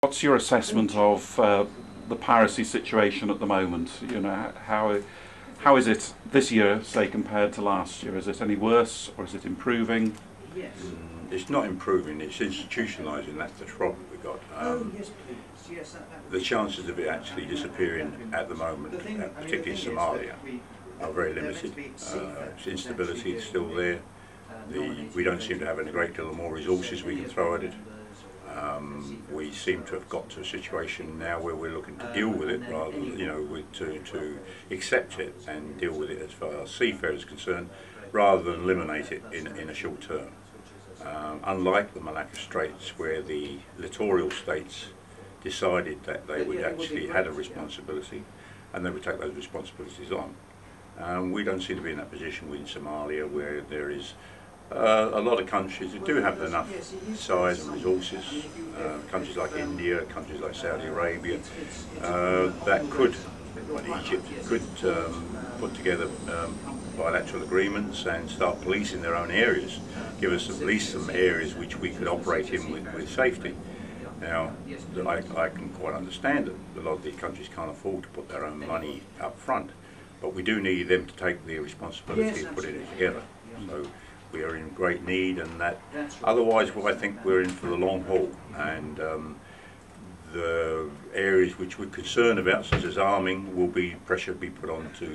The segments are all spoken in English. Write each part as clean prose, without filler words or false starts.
What's your assessment of the piracy situation at the moment? You know, how is it this year, say, compared to last year? Is it any worse, or is it improving? It's not improving, it's institutionalising. That's the trouble we've got. The chances of it actually disappearing at the moment, particularly in Somalia, are very limited. Instability is still there. We don't seem to have a great deal more resources we can throw at it. We seem to have got to a situation now where we're looking to deal with it rather than, to accept it and deal with it as far as seafarers is concerned, rather than eliminate it in a short term. Unlike the Malacca Straits, where the littoral states decided that they would actually had a responsibility and they would take those responsibilities on. We don't seem to be in that position within Somalia, where there is a lot of countries that do have enough size and resources, countries like India, countries like Saudi Arabia, that could, Egypt could put together bilateral agreements and start policing their own areas, give us at least some areas which we could operate in with safety. Now, I can quite understand that a lot of these countries can't afford to put their own money up front, but we do need them to take the responsibility of putting it together. So we are in great need, and that otherwise, I think we're in for the long haul. And the areas which we're concerned about, such as arming, will be pressure be put on to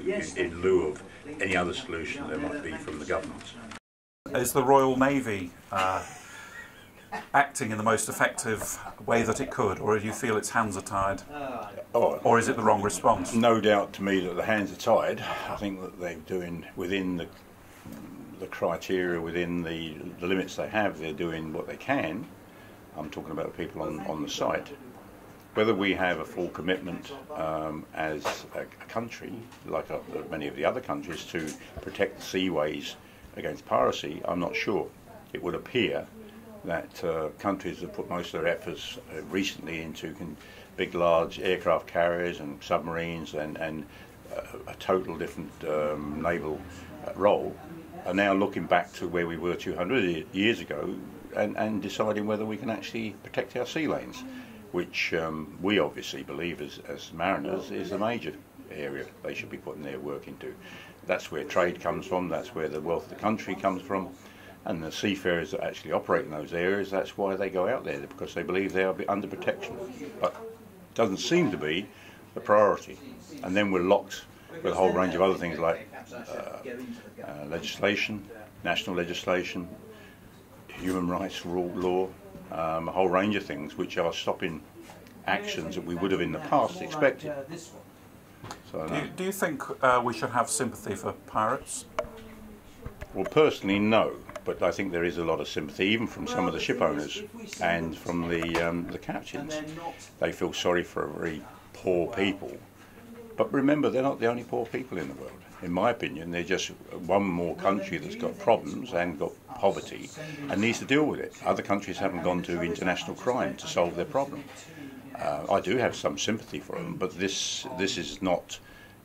in lieu of any other solution there might be from the government. Is the Royal Navy acting in the most effective way that it could, or do you feel its hands are tied? Or is it the wrong response? No doubt to me that the hands are tied. I think that they're doing within the criteria, within the limits they have, they're doing what they can. I'm talking about the people on the site. Whether we have a full commitment as a country, like many of the other countries, to protect the seaways against piracy, I'm not sure. It would appear that countries have put most of their efforts recently into big large aircraft carriers and submarines and a total different naval role, are now looking back to where we were 200 years ago and deciding whether we can actually protect our sea lanes, which we obviously believe as mariners is a major area they should be putting their work into. That's where trade comes from, that's where the wealth of the country comes from, and the seafarers that actually operate in those areas, that's why they go out there, because they believe they are under protection. But it doesn't seem to be the priority. And then we're locked with a whole range of other things like legislation, national legislation, human rights law, a whole range of things which are stopping actions that we would have in the past expected. So, do you think we should have sympathy for pirates? Well, personally, no. But I think there is a lot of sympathy, even from some of the ship owners and from the captains. They feel sorry for very poor people. But remember, they're not the only poor people in the world. In my opinion, they're just one more country that's got problems and got poverty and needs to deal with it. Other countries haven't gone to international crime to solve their problem. I do have some sympathy for them, but this is not,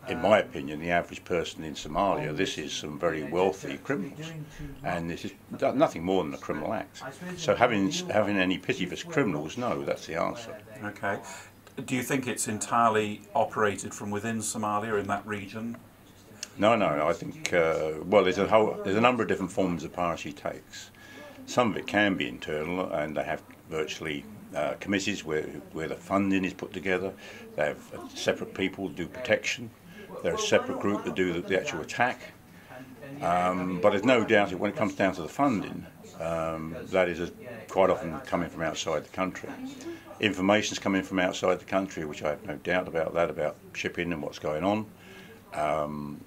in my opinion, the average person in Somalia. This is some very wealthy criminals, and this is nothing more than a criminal act. So having any pity for criminals, no, that's the answer. Okay. Do you think it's entirely operated from within Somalia, in that region? No, I think well, there's a number of different forms the piracy takes. Some of it can be internal, and they have virtually committees where the funding is put together. They have separate people who do protection. There's a separate group that do the actual attack. But there's no doubt that when it comes down to the funding, that is quite often coming from outside the country. Information's coming from outside the country, which I have no doubt about shipping and what's going on.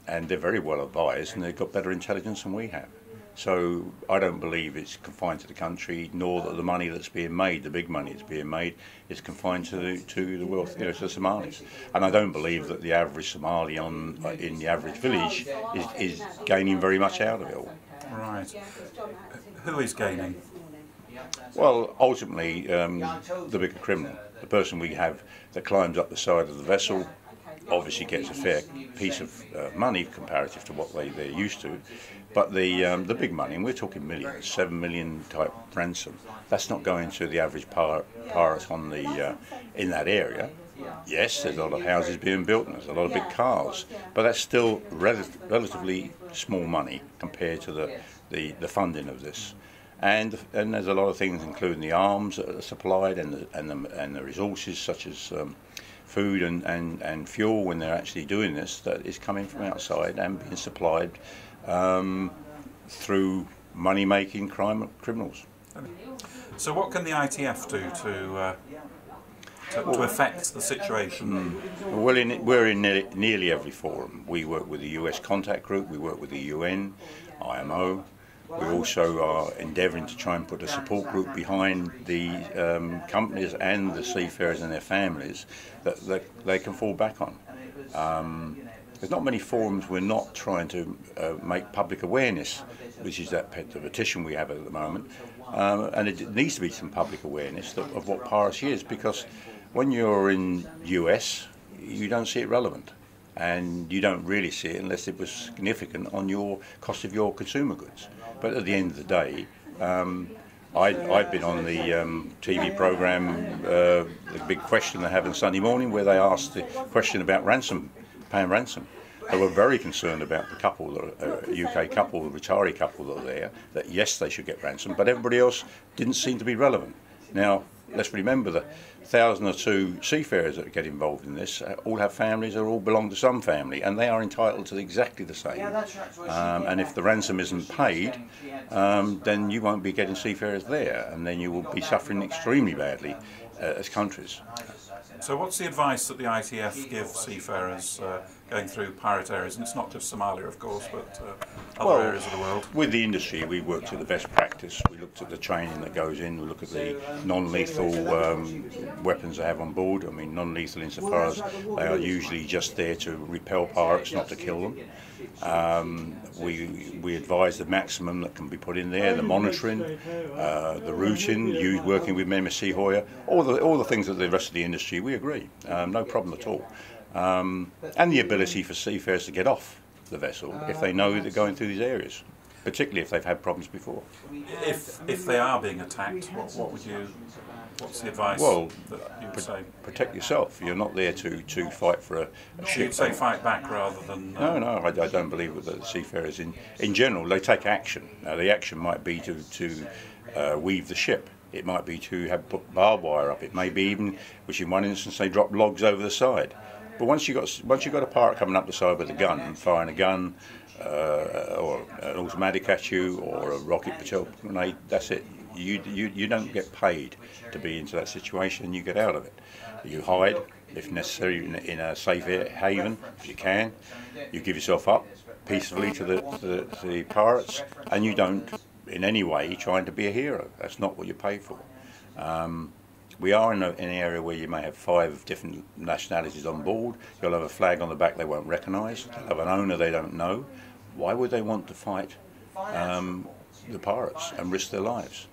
And they're very well advised, and they've got better intelligence than we have. So I don't believe it's confined to the country, nor that the money that's being made, the big money that's being made, is confined to the wealth, to the Somalis. And I don't believe that the average Somali in the average village is gaining very much out of it all. Right. Who is gaining? Well, ultimately, the bigger criminal, the person we have that climbs up the side of the vessel, obviously gets a fair piece of money comparative to what they're used to. But the big money, and we're talking millions, 7 million type ransom, that's not going to the average pirate on the in that area. Yes, there's a lot of houses being built and there's a lot of big cars, but that's still relatively small money compared to the funding of this. And there's a lot of things, including the arms that are supplied and the resources such as food and fuel when they're actually doing this, that is coming from outside and being supplied through money-making criminals. So what can the ITF do to affect the situation? Well, we're in nearly every forum. We work with the US Contact Group, we work with the UN, IMO. We also are endeavouring to try and put a support group behind the companies and the seafarers and their families that they can fall back on. There's not many forums we're not trying to make public awareness, which is the petition we have at the moment. And it needs to be some public awareness of what piracy is, because when you're in US, you don't see it relevant. And you don't really see it unless it was significant on your cost of your consumer goods. But at the end of the day, I've been on the TV programme, the big question they have on Sunday morning, where they asked the question about paying ransom. They were very concerned about the couple, the UK couple, the retiree couple that are there, that yes, they should get ransom, but everybody else didn't seem to be relevant. Now, let's remember the 1,000 or 2 seafarers that get involved in this all have families or all belong to some family, and they are entitled to exactly the same. And if the ransom isn't paid, then you won't be getting seafarers there, and then you will be suffering extremely badly as countries. So what's the advice that the ITF give seafarers going through pirate areas? And it's not just Somalia, of course, but other areas of the world. With the industry, we worked at the best practice. We looked at the training that goes in. We look at the non-lethal weapons they have on board. I mean, non-lethal insofar as they are usually just there to repel pirates, not to kill them. We advise the maximum that can be put in there, the monitoring, the routing, working with MSC Hoya, all the things that the rest of the industry, we agree, no problem at all. And the ability for seafarers to get off the vessel if they know they're going through these areas, particularly if they've had problems before. If they are being attacked, what's the advice that you would say? Protect yourself. You're not there to fight for a ship. You'd say fight back rather than... No, I don't believe that the seafarers in general, they take action. Now, the action might be to weave the ship. It might be to have put barbed wire up. It may be even, which in one instance they drop logs over the side. But once you've got a pirate coming up the side with a gun and firing a gun, or an automatic at you, or a rocket propelled grenade, that's it. You don't get paid to be into that situation. You get out of it. You hide, if necessary, in a safe haven if you can. You give yourself up peacefully to the pirates, and you don't in any way trying to be a hero. That's not what you pay for. We are in an area where you may have 5 different nationalities on board. You'll have a flag on the back they won't recognise. You'll have an owner they don't know. Why would they want to fight the pirates and risk their lives?